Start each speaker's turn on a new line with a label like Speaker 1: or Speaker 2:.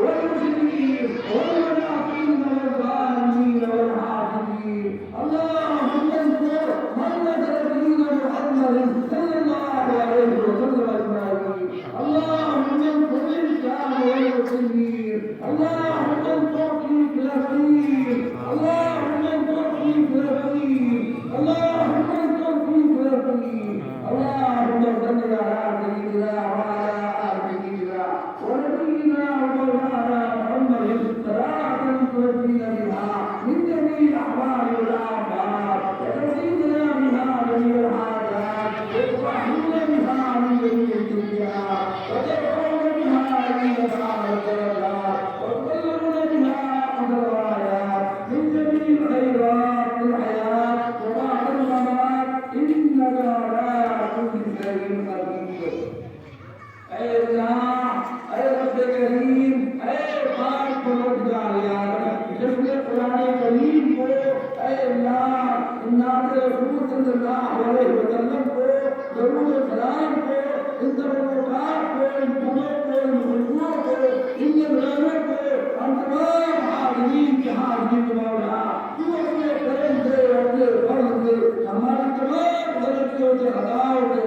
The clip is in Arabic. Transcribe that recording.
Speaker 1: والمسلمين والمنافقين والظالمين والحاكمين. اللهم انصر من نصر دين محمد صلى الله عليه وسلم اجمعين. اللهم انصر الاسلام والمسلمين. اللهم انصر في فلسطين. اللهم انصر في فلسطين. اللهم انصر في فلسطين. اللهم صل على سيدنا وعلى ال سيدنا ونبينا ومولانا محمد صلاة تنجينا بها من جميع الاحوال والافات وتزيدنا بها جميع الحاجات وترحمنا بها من جميع الدنيا وترفعنا بها عند اعلى الدرجات وتبلغنا بها اقصى الغايات من جميع الخيرات في الحياه وبعد الممات انك على كل شيء قدير. اے اللہ اے رب کریم اے پاک پروردگار جس نے قرآن کریم کو اے اللہ نات رسول صلی اللہ علیہ وسلم کو درود و سلام کو ان تبرکات کو ان دعاؤں کو ان خوشبوؤں کو ان نظروں کو ہم تمام حاضرین کی حاضری میں مولا تو اپنے کرم سے اپنے فضل سے ہماری تمام غلطیوں سے خطاؤں سے